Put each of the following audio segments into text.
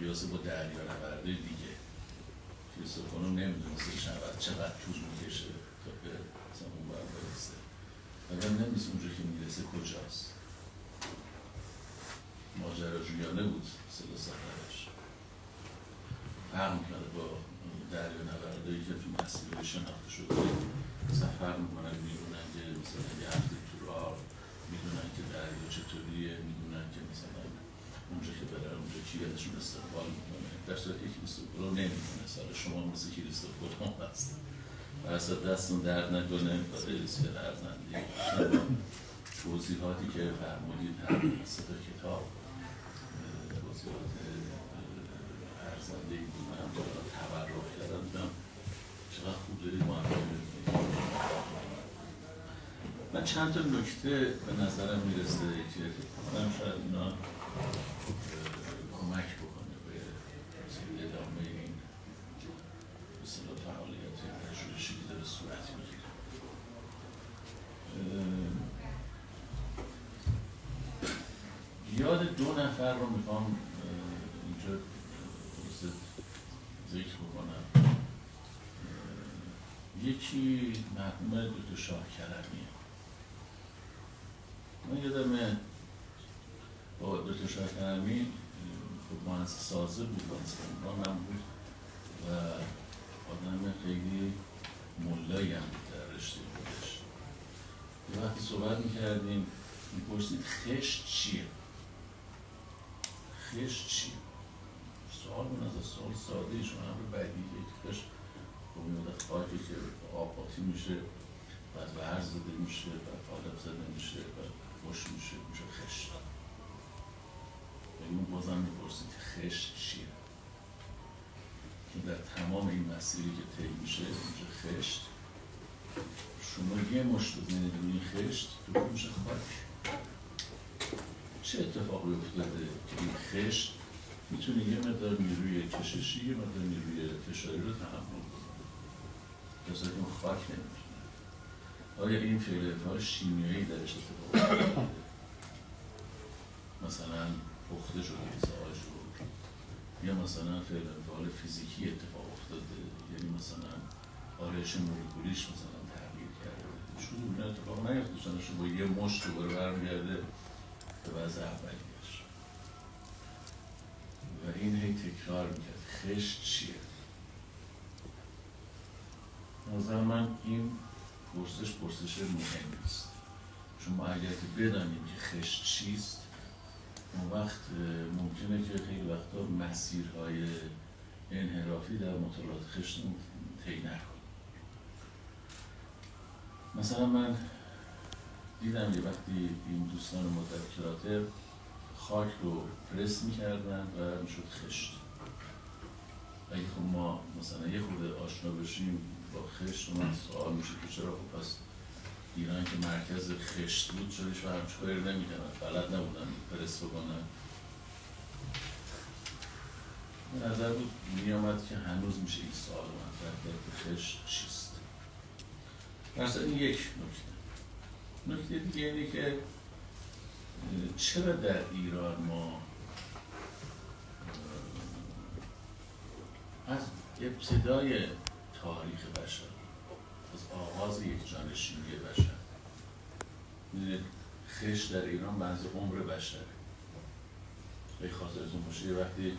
قیاس با دریانورده دیگه کریستوفانو نمیدونسته چقدر طول میکشه تا به مثلا اون بر برسه اگر نمیدونست اونجا که میرسه کجاست. ماجراجویانه بود صدا سفرش، فرق میکنه با دریانوردهایی که تو مسیرهای شناخته شده سفر میکنن، میدونن که مثلا یه هفته تو راه، میدونن که دریا چطوریه، میدونن که مثلا اونجا که برن اونجا کی ازشون استقبال میکنه. در صورتی که کریستوفولو نمیدونه، سال شما مثل کریستوفولو هست و اصلا دستون درد نکنه اسفر ارزنده توضیحاتی که فرمودید هر ستا کتاب توضیحات ارزنده ای بود. من تبرک کردم دیدم چقدر خوب دارید معرفی. من چند تا نکته به نظرم میرسه که فکر شاید اینا کمک بکنه به ادامه این مثلا فعالیت پژوهشی که داره صورت میگیره. یاد دو نفر رو میخوام اینجا ذکر بکنم. یکی مرحوم دکتر شاهکرمیه. من یادمه با دکتر شاهکرمی خب مهندس سازه بود، مهندس عمران هم بود و آدم خیلی ملایی هم بود در رشته بودش. یه وقتی صحبت میکردیم میپرسید خشت چیه؟ خشت چیه؟ سوال من از سوال ساده شما هم رو بدیه که خشت بمیده خاکی که آب قاطی میشه بعد ورز زده میشه بعد قالب زده میشه بعد خوش میشه خشت. اون بازم میپرسید خشت چیه؟ که در تمام این مسیری که طی میشه اینجا خشت شما یه مشت بزنید روی خشت تو میشه خاک. چه اتفاقی افتاده که این خشت میتونه یه مقدار نیروی کششی یه مقدار نیروی فشاری رو تحمل کنه درسته که اون خاک نمیتونه. آیا این فعل افعال شیمیایی درش اتفاق افتاده؟ مثلا پخته شده ساعت شد یا مثلا فعل افعال فیزیکی اتفاق افتاده، یعنی مثلا آرایش مولکولیش مثلا تغییر کرده. شروع این اتفاق نیفته چون شما یه مشت دوباره برمیگرده به وضع اولیش و این هی تکرار میکرد. خشت چیه؟ نظر من این پرسش مهمی است. شما اگر که بدانید که خشت چیست اون وقت ممکنه که خیلی وقتا مسیرهای انحرافی در مطالعات خشت طی نکنه. مثلا من دیدم یه وقتی این دوستان مذکرات خاک رو پرس میکردن و میشد خشت. اگه خب ما مثلا یه خورده آشنا بشیم با خشت و من سوال میشه که چرا خب پس ایران که مرکز خشت بود چرایش و همچه کاری نمیکنن، بلد نبودن پرس بکنن. به نظر بود میامد که هنوز میشه این سوال مطرح کرد خشت چیست. مثلا این یک نکته دیگه اینه که چرا در ایران ما از ابتدای تاریخ بشر، از آغاز یک جانشینی بشر، خشت در ایران بنز عمر بشره. به خاطرتون باشه یه وقتی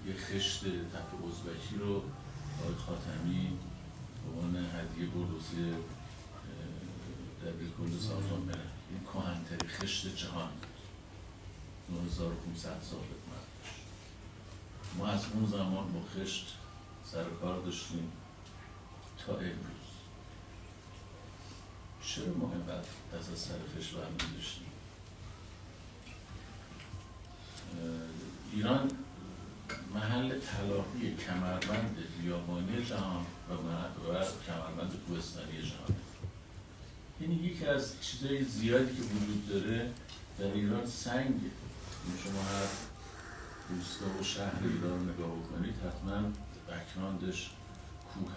یه خشت تف ازبکی رو آقای خاتمی به عنوان هدیه بردوسی دبیرکل سازمان ملل، این کهن‌ترین خشت جهان 9500 سال خدمتش. ما از اون زمان با خشت سر کار داشتیم تا امروز. چرا ما اینقدر دست از سر خشت برمی داشتیم؟ ایران محل تلاقی کمربند بیابانی جهان و کمربند کوهستانی جهان. یعنی یکی از چیزهای زیادی که وجود داره در ایران سنگه. شما هر روستا و شهر ایران رو نگاه بکنید حتما بک‌گراندش کوه.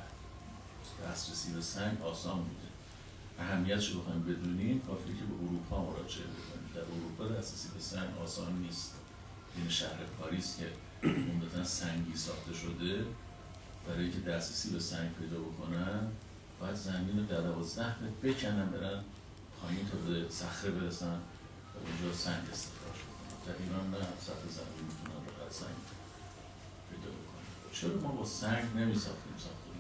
دسترسی به سنگ آسان بوده. اهمیتش رو بخوایم بدونیم کافیه که به اروپا مراجعه بکنیم. در اروپا دسترسی به سنگ آسان نیست. این شهر پاریس که عمدتاً سنگی ساخته شده، برای اینکه دسترسی به سنگ پیدا بکنن باید زمین رو در 12 متر بکنن برن پایین تا به صخره برسن و اونجا سنگ استخراج بکنن. در ایران نه، سطح زمین میتونن راحت سنگ پیدا بکنن. چرا ما با سنگ نمیساختیم ساختمون؟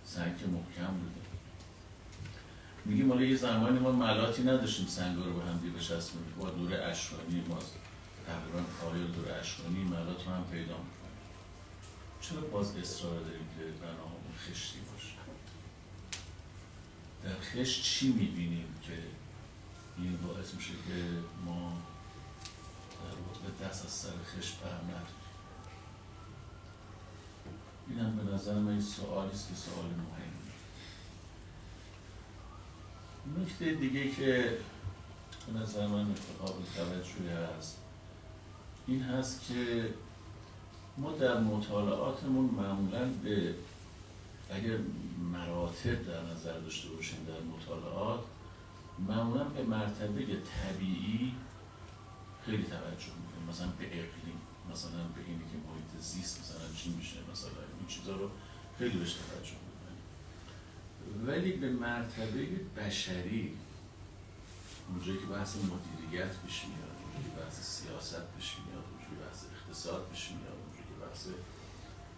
سنگ که محکم بوده. میگیم مالا یه زمانی ما ملاتی نداشتیم سنگا رو به هم دیگه بچسبونیم. با دوره اشکانی ما تقریبا پایان دوره اشکانی ملات رو هم پیدا میکنیم. چرا باز اصرار داریم که بناهامون خشتی باشه؟ در خشت چی میبینیم که این باعث میشه که ما در واقع دست از سر خشت بر نداریم؟ این هم به نظر من این سوالی است که سوال مهمی. نکته دیگه که به نظر من قابل توجهی هست این هست که ما در مطالعاتمون معمولاً به اگر مراتب در نظر داشته باشیم در مطالعات، معمولاً به مرتبه طبیعی خیلی توجه میکنیم. مثلا به اقلیم، مثلا به اینی که محیط زیست مثلا چی میشه، مثلا این چیزا رو خیلی بهش توجه میکنیم. ولی به مرتبه بشری، اونجایی که بحث مدیریت پیش میاد، اونجایی که بحث سیاست پیش میاد، اونجایی که بحث اقتصاد پیش میاد، اونجایی که بحث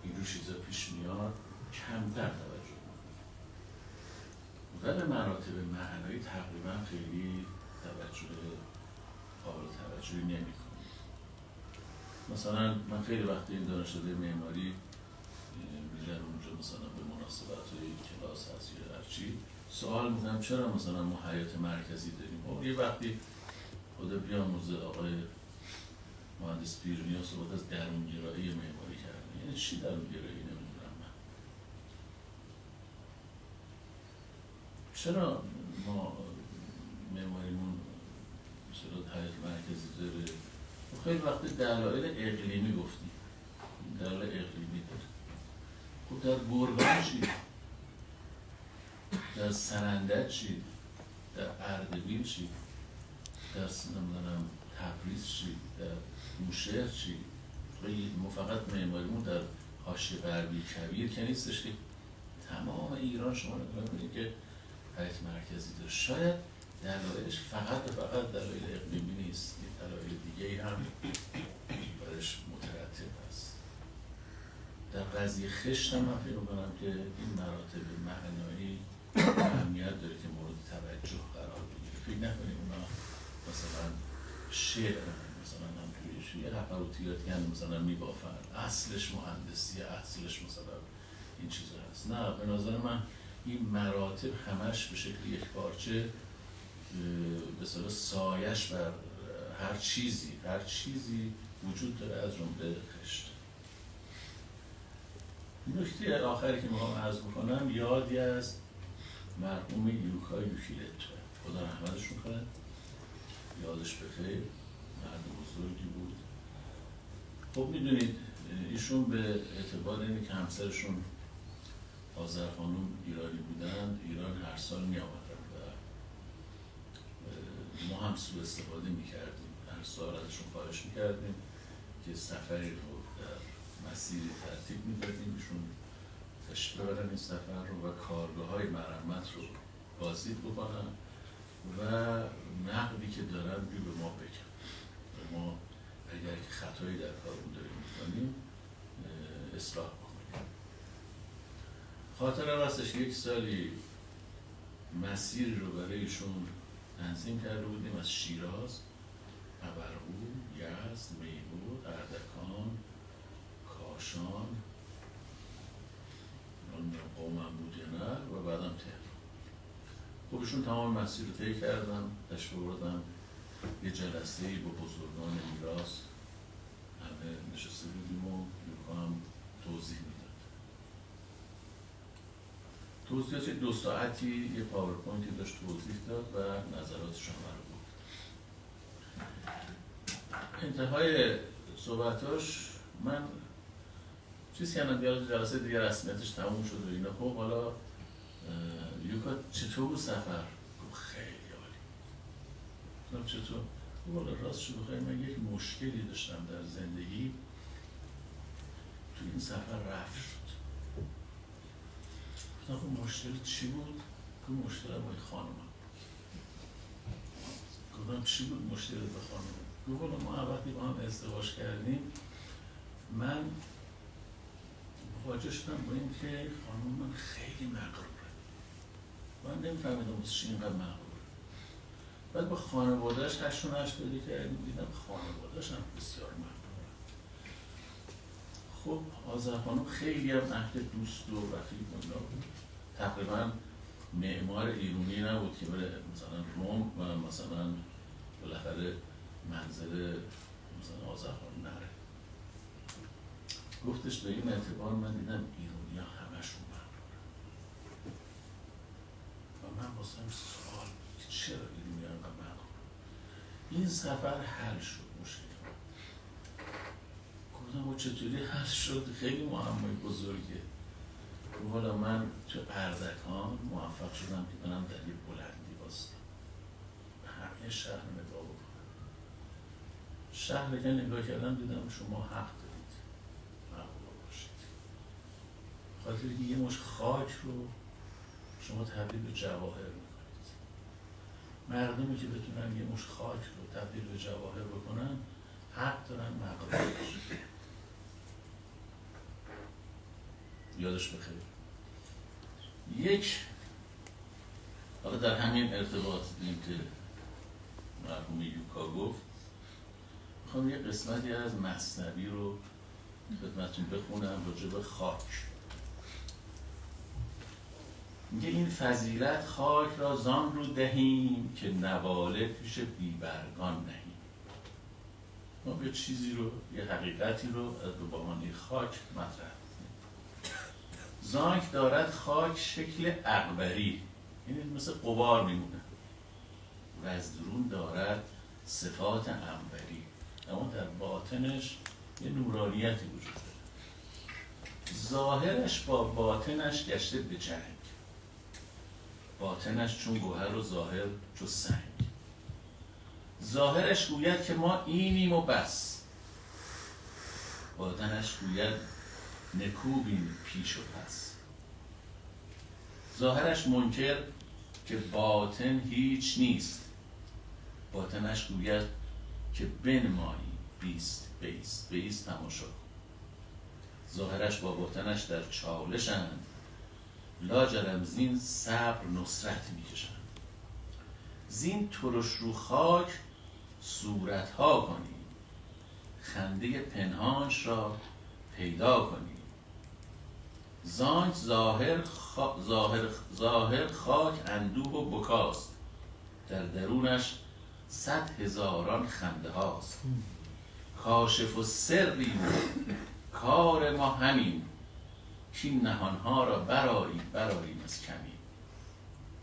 اینجور چیزا پیش میاد، کمتر توجه میکنیم. ولی مراتب معنایی تقریبا خیلی قابل توجهی نمیکنیم. مثلا من خیلی وقتی این دانشکده معماری میرن اونجا مثلا به مناسبت‌های کلاس هست یا هرچی سوال میکنم چرا مثلا ما حیات مرکزی داریم؟ خب یه وقتی خدا بیامرزه آقای مهندس پیرنیا صحبت از درونگرایی معماری کرده. یعنی چی درونگرایی نمیدونم من. چرا ما معماریمون مثلا حیات مرکزی داره؟ خیلی وقت دلایل اقلیمی گفتیم. دلایل اقلیمی داره. خب در گرگان چی؟ در سنندج چی؟ در اردبیل چی؟ در نمیدونم تبریز چی؟ در بوشهر چی؟ ما فقط معماریمون در حاشیه غربی کبیر که نیستش که تمام ایران شما نگاه می‌کنید که حیات مرکزی داره. شاید دلایلش فقط دلایل اقلیمی نیست، دلایل دیگه‌ای هم برش مترتب است. در قضیه خشت هم من فکر می‌کنم که این مراتب معنایی اهمیت داره که مورد توجه قرار بگیره. فکر نکنید اونا مثلا شعر مثلا همجوری یه حفاوتیاتی هم مثلا میبافن، اصلش مهندسی، اصلش مثلا این چیزا هست. نه، به نظر من این مراتب همش به شکل یک پارچه به اصطلاح سایش بر هر چیزی وجود داره از جمله خشت. نکته آخری که میخوام عرض بکنم یادی از مرحوم یوکا یوکیلتو، خدا رحمتشون کنه، یادش بخیر، مرد بزرگی بود. خب میدونید ایشون به اعتبار اینه که همسرشون آذرخانوم ایرانی بودن، ایران هر سال می آمدن و ما هم سوء استفاده میکردیم. هر سال ازشون خواهش میکردیم که سفری رو در مسیری ترتیب میدادیم، ایشون تشریف ببرن این سفر رو و کارگاه‌های مرمت رو بازدید بکنن و نقدی که دارن روی به ما بگن و ما اگر که خطایی در کارمون داریم میکنیم اصلاح بکنیم. خاطرم هستش که یک سالی مسیر رو برای ایشون تنظیم کرده بودیم از شیراز، ابرقو، یزد، میبود، اردکان، کاشان، قومم بود یا نه و بعدم تهران. خب ایشون تمام مسیر رو طی کردم، تشریف بردم یه جلسه‌ای با بزرگان میراث همه نشسته بودیم و یوکا هم توضیح میداد. توضیحات 2 ساعتی یه پاورپوینتی داشت توضیح داد و نظراتش هم رو گفت. انتهای صحبتاش من چیزی که من جلسه دیگه رسمیتش تموم شد و اینا. خب حالا یوکا چطور بود سفر؟ خیلی عالی. گفتم چطور؟ والا راست شو بخوای من یک مشکلی داشتم در زندگی، تو این سفر رفت شد. گفتم اون مشکل چی بود؟ که مشکل با خانومم. گفتم چی بود مشکل با خانومم؟ گفت والا ما وقتی با هم ازدواج کردیم من مواجه شدم با این که خانوم من خیلی مغروره. من نمی‌فهمیدم چی اینقدر مغروره. بعد با خانواده‌اش هشت پیدا کردیم، دیدم خانواده‌اش هم بسیار مغروره. خب آذر خانم خیلی هم اهل دوست و رفیق بود. تقریبا معمار ایرانی نبود که بره مثلا روم و مثلا بالاخره منزل مثلا آذر خانم نره. گفتش به این اعتبار من دیدم ایرانی ها همشون مغروره. و من واسم سوال بود چرا ایرانی ها اینقدر مغروره؟ این سفر حل شد مشکل. گفتم چطوری حل شد؟ خیلی معمای بزرگه. حالا من تو اردکان موفق شدم که برم در یه بلندی باستم و همه شهر نگاه بکنم. شهر که نگاه کردم دیدم شما حق دارید مغرور باشید. خاطر که یه مش خاک رو شما تبدیل به جواهر میکنید. مردمی که بتونن یه مش خاک رو تبدیل به جواهر بکنن حق دارن مغرور باشید. یادش بخیر. یک حالا در همین ارتباط این که مرحوم یوکا گفت، میخوام یه قسمتی از مثنوی رو خدمتتون بخونم راجع به خاک. میگه این فضیلت خاک را زان رو دهیم که نواله پیش بیبرگان نهیم. ما یه چیزی رو، یه حقیقتی رو از به معنی خاک مطرح. زانک دارد خاک شکل اقبری، یعنی مثل غبار میمونه، و از درون دارد صفات انبری، اما در باطنش یه نورانیتی وجود داره. ظاهرش با باطنش گشته به جنگ، باطنش چون گوهر و ظاهر چون سنگ. ظاهرش گوید که ما اینیم و بس، باطنش گوید نکوبیم پیش و پس. ظاهرش منکر که باطن هیچ نیست، باطنش گوید که بنمایی بیست بیست بیست تماشا. ظاهرش با باطنش در چالشند، لاجرم زین صبر نصرت میکشند. زین ترش رو خاک صورتها کنیم، خنده پنهانش را پیدا کنیم. زانک ظاهر خاک اندوه و بکاست، در درونش 100,000 خنده هاست. کاشف و سری کار ما همین، کین نهانها را برآریم از کمین.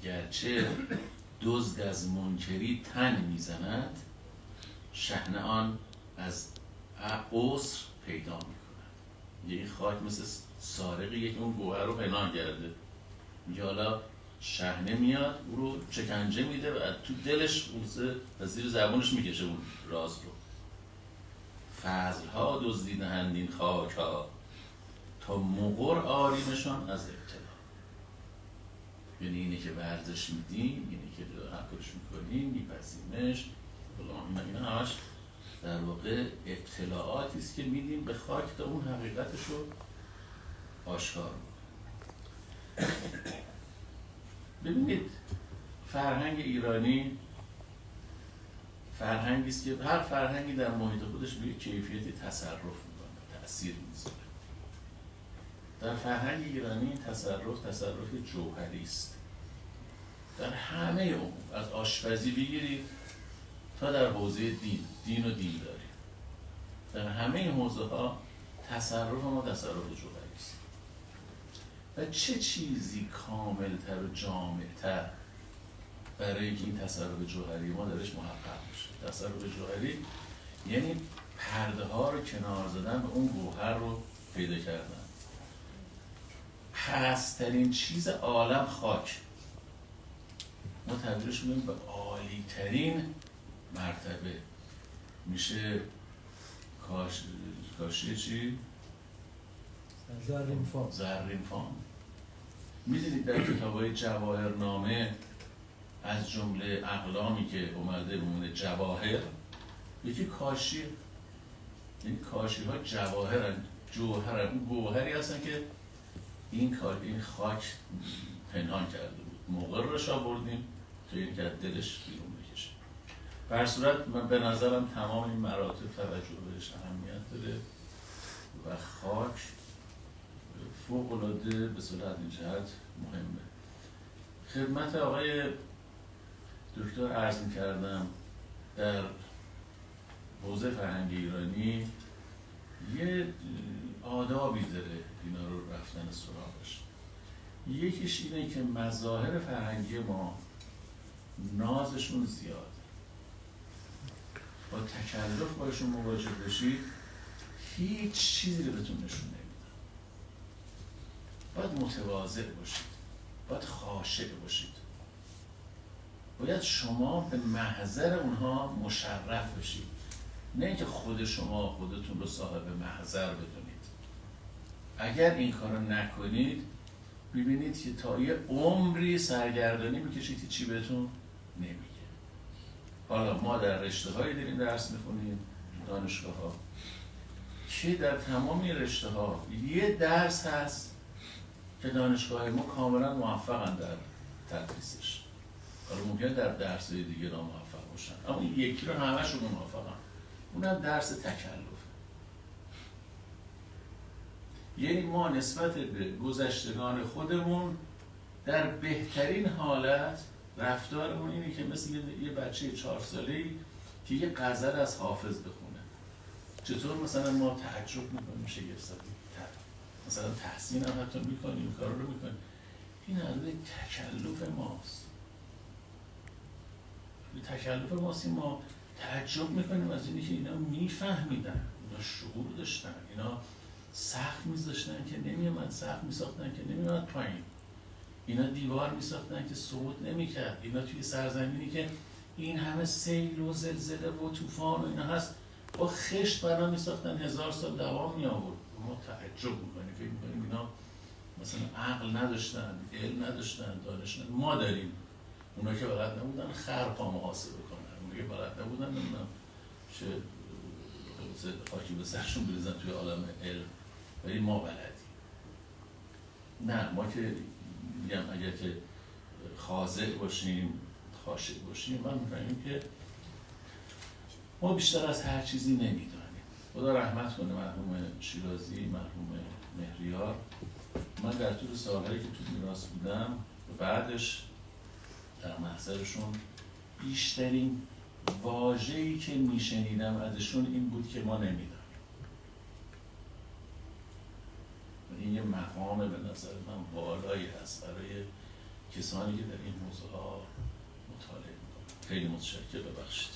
گرچه دزد از منکری تن میزند، شحنه آن از عسر پیدا میکند. یه خاک مثل سارقیه که اون گوهر رو پنهان کرده، میگه حالا شحنه میاد او رو شکنجه میده و تو دلش و زیر زبونش میکشه اون راز رو. فضلها دزدیدهند این خاک ها، تا مقر آریمشان از ابتلا. یعنی اینه که ورزش میدیم، اینه که حکرش میکنیم، میپسیمش، اینا همش در واقع ابتلاعاتی است که میدیم به خاک تا اون حقیقتش رو آشکار میکنه. ببینید فرهنگ ایرانی فرهنگی است که هر فرهنگی در محیط خودش به کیفیتی تصرف میکنه، تأثیر میذاره. در فرهنگ ایرانی تصرف جوهری است. در همه امور، از آشپزی بگیرید تا در حوزه دین و دینداری، در همه حوزه ها تصرف ما تصرف جوهری است. و چه چیزی کاملتر و جامعتر برای اینکه این تصرف جوهری ما درش محقق بشه؟ تصرف جوهری یعنی پرده ها رو کنار زدن و اون گوهر رو پیدا کردن. پست‌ترین چیز عالم خاک، ما تبدیلش می‌کنیم به عالی‌ترین مرتبه میشه کاشی چی؟ زرین فام. میدونید در کتاب‌های جواهرنامه از جمله اقلامی که اومده بمونه جواهر، یکی کاشی، یعنی کاشی ها جواهرن، جوهرن، اون گوهری هستن که این خاک پنهان کرده بود، مقرش آوردیم تا این که از دلش بیرون بکشه. به هر صورت من به نظرم تمام این مراتب توجه بهش اهمیت داره و خاک فوق‌العاده به صورت این جهت مهمه. خدمت آقای دکتر عرض می‌کردم در حوزه فرهنگ ایرانی یه آدابی داره اینا رو رفتن سراغش. یکیش اینه که مظاهر فرهنگی ما نازشون زیاده، با تکلف باشون مواجه بشید هیچ چیزی رو بهتون نشون نمیدن. باید متواضع باشید، باید خاشع باشید، باید شما به محضر اونها مشرف بشید، نه اینکه خود شما خودتون رو صاحب محضر بدونید. اگر این کارو نکنید ببینید که تا یه عمری سرگردانی میکشید که چی بهتون نمیگه. حالا ما در رشته‌هایی داریم درس میخونیم، دانشگاه‌ها، که در تمام رشته ها یه درس هست که دانشگاه ما کاملا موفقن در تدریسش. حالا ممکنه در درس‌های دیگه ناموفق باشن، اما این یکی رو همه‌شون موفقن، اونم درس تکلفه. یعنی ما نسبت به گذشتگان خودمون در بهترین حالت رفتارمون اینه که مثل یه بچه 4 ساله‌ای که یه غزل از حافظ بخونه. چطور مثلا ما تعجب میکنیم، شگفت زدیم، مثلا تحسین هم حتی میکنیم، کار رو میکنیم. این عدد تکلف ماست. تکلف ماست. ما تعجب میکنیم از اینی که اینا میفهمیدن، اینا شعور داشتن، اینا سقف میذاشتن که نمیومد، سقف میساختن که نمیومد پایین، اینا دیوار میساختن که صعود نمیکرد، اینا توی سرزمینی که این همه سیل و زلزله و طوفان و اینا هست با خشت بنا میساختن 1000 سال دوام می آورد. ما تعجب میکنیم، فکر میکنیم اینا مثلا عقل نداشتن، علم نداشتن، دانش نداشتن. ما داریم. اونا که بلد نبودن خرپا محاسبه کنن، اونا که بلد نبودن نمیدونم چه خاکی به سرشون بریزن توی عالم علم، ولی ما بلدیم. نه، ما که میگم اگر که خاضع باشیم، خاشع باشیم، من میفهمیم که ما بیشتر از هر چیزی نمیدانیم. خدا رحمت کنه مرحوم شیرازی، مرحوم مهریار. من در طول سالهایی که تو میراث بودم و بعدش در محضرشون بیشترین واژه‌ای که میشنیدم ازشون این بود که ما نمیدانیم. این یه مقام به نظر من بالایی هست برای کسانی که در این موضوع ها مطالعه میکنن. خیلی متشکرم، ببخشید.